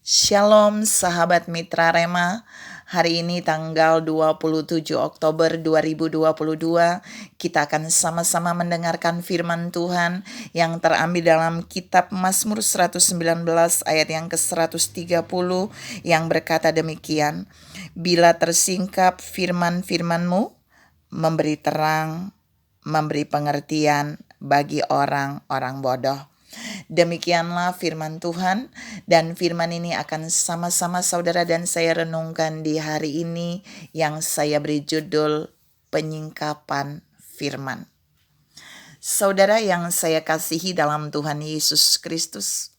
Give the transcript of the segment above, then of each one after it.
Shalom sahabat Mitra Rema. Hari ini tanggal 27 Oktober 2022, kita akan sama-sama mendengarkan firman Tuhan yang terambil dalam kitab Mazmur 119 ayat yang ke-130 yang berkata demikian. Bila tersingkap firman-firman-Mu, memberi terang, memberi pengertian bagi orang-orang bodoh. Demikianlah firman Tuhan, dan firman ini akan sama-sama saudara dan saya renungkan di hari ini yang saya beri judul penyingkapan firman. Saudara yang saya kasihi dalam Tuhan Yesus Kristus,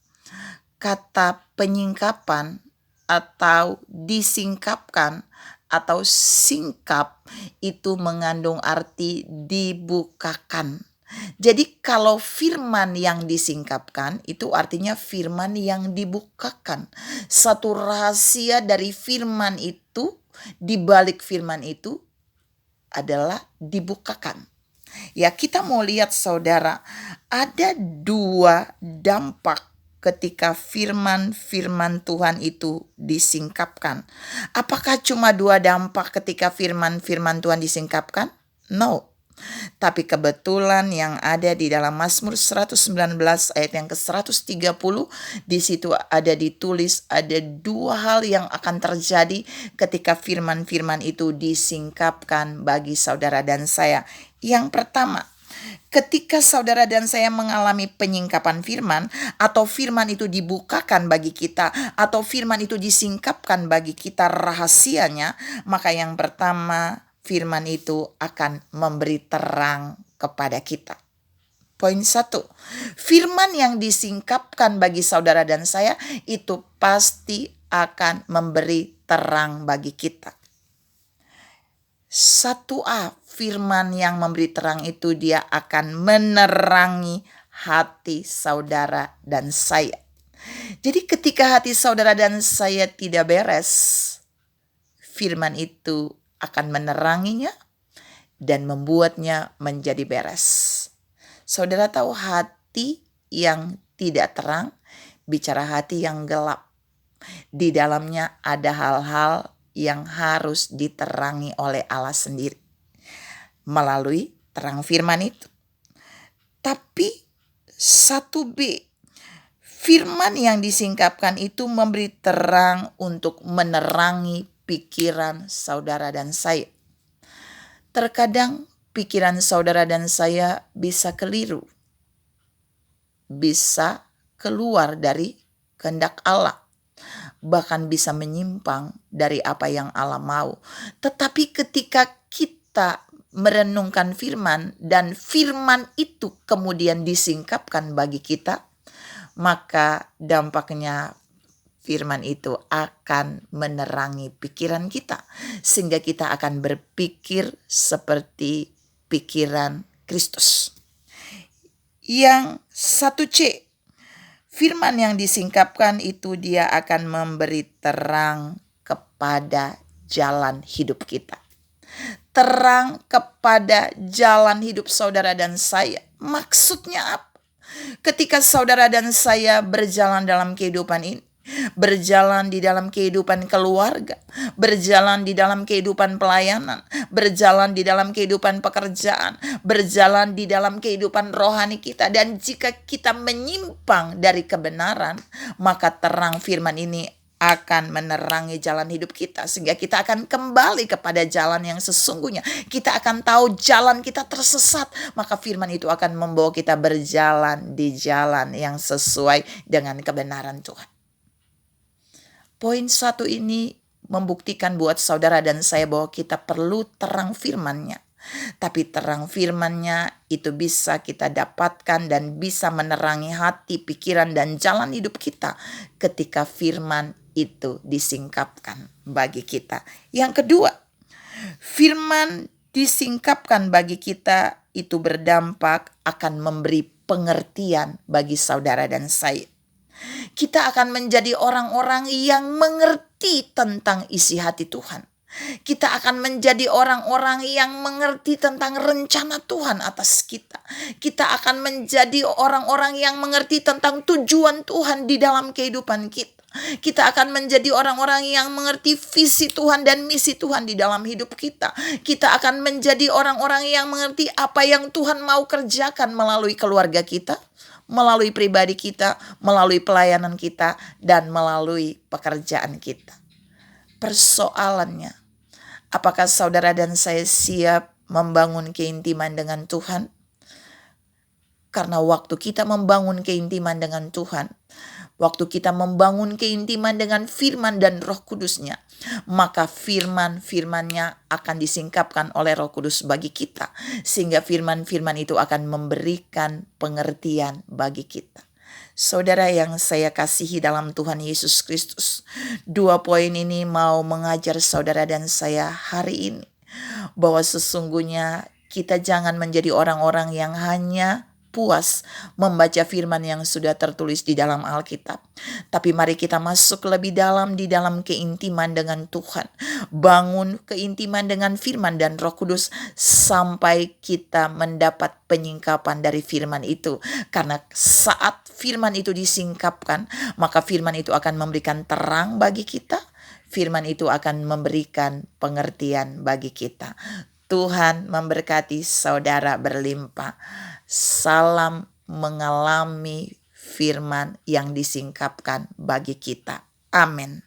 kata penyingkapan atau disingkapkan atau singkap itu mengandung arti dibukakan. Jadi kalau firman yang disingkapkan itu artinya firman yang dibukakan. Satu rahasia dari firman itu, di balik firman itu adalah dibukakan. Ya, kita mau lihat saudara, ada dua dampak ketika firman-firman Tuhan itu disingkapkan. Apakah cuma dua dampak ketika firman-firman Tuhan disingkapkan? No. Tapi kebetulan yang ada di dalam Mazmur 119 ayat yang ke-130, di situ ada ditulis ada dua hal yang akan terjadi ketika firman-firman itu disingkapkan bagi saudara dan saya. Yang pertama, ketika saudara dan saya mengalami penyingkapan firman, atau firman itu dibukakan bagi kita, atau firman itu disingkapkan bagi kita rahasianya, maka yang pertama, firman itu akan memberi terang kepada kita. Poin 1, firman yang disingkapkan bagi saudara dan saya itu pasti akan memberi terang bagi kita. 1A, firman yang memberi terang itu dia akan menerangi hati saudara dan saya. Jadi ketika hati saudara dan saya tidak beres, firman itu akan meneranginya dan membuatnya menjadi beres. Saudara tahu hati yang tidak terang, bicara hati yang gelap. Di dalamnya ada hal-hal yang harus diterangi oleh Allah sendiri melalui terang firman itu. Tapi 1B, firman yang disingkapkan itu memberi terang untuk menerangi pikiran saudara dan saya. Terkadang pikiran saudara dan saya bisa keliru, bisa keluar dari kehendak Allah, bahkan bisa menyimpang dari apa yang Allah mau. Tetapi ketika kita merenungkan firman dan firman itu kemudian disingkapkan bagi kita, maka dampaknya firman itu akan menerangi pikiran kita, sehingga kita akan berpikir seperti pikiran Kristus. Yang 1C, firman yang disingkapkan itu dia akan memberi terang kepada jalan hidup kita. Terang kepada jalan hidup saudara dan saya. Maksudnya apa? Ketika saudara dan saya berjalan dalam kehidupan ini, berjalan di dalam kehidupan keluarga, berjalan di dalam kehidupan pelayanan, berjalan di dalam kehidupan pekerjaan, berjalan di dalam kehidupan rohani kita. Dan jika kita menyimpang dari kebenaran, maka terang firman ini akan menerangi jalan hidup kita, sehingga kita akan kembali kepada jalan yang sesungguhnya. Kita akan tahu jalan kita tersesat, maka firman itu akan membawa kita berjalan di jalan yang sesuai dengan kebenaran Tuhan. Poin 1 ini membuktikan buat saudara dan saya bahwa kita perlu terang firman-Nya. Tapi terang firman-Nya itu bisa kita dapatkan dan bisa menerangi hati, pikiran, dan jalan hidup kita ketika firman itu disingkapkan bagi kita. Yang kedua, firman disingkapkan bagi kita itu berdampak akan memberi pengertian bagi saudara dan saya. Kita akan menjadi orang-orang yang mengerti tentang isi hati Tuhan. Kita akan menjadi orang-orang yang mengerti tentang rencana Tuhan atas kita. Kita akan menjadi orang-orang yang mengerti tentang tujuan Tuhan di dalam kehidupan kita. Kita akan menjadi orang-orang yang mengerti visi Tuhan dan misi Tuhan di dalam hidup kita. Kita akan menjadi orang-orang yang mengerti apa yang Tuhan mau kerjakan melalui keluarga kita, melalui pribadi kita, melalui pelayanan kita, dan melalui pekerjaan kita. Persoalannya, apakah saudara dan saya siap membangun keintiman dengan Tuhan? Karena waktu kita membangun keintiman dengan Tuhan, waktu kita membangun keintiman dengan firman dan Roh Kudus-Nya, maka firman-firman-Nya akan disingkapkan oleh Roh Kudus bagi kita, sehingga firman-firman itu akan memberikan pengertian bagi kita. Saudara yang saya kasihi dalam Tuhan Yesus Kristus, 2 poin ini mau mengajar saudara dan saya hari ini, bahwa sesungguhnya kita jangan menjadi orang-orang yang hanya puas membaca firman yang sudah tertulis di dalam Alkitab. Tapi mari kita masuk lebih dalam di dalam keintiman dengan Tuhan. Bangun keintiman dengan firman dan Roh Kudus sampai kita mendapat penyingkapan dari firman itu. Karena saat firman itu disingkapkan, maka firman itu akan memberikan terang bagi kita. Firman itu akan memberikan pengertian bagi kita. Tuhan memberkati saudara berlimpah. Salam mengalami firman yang disingkapkan bagi kita. Amin.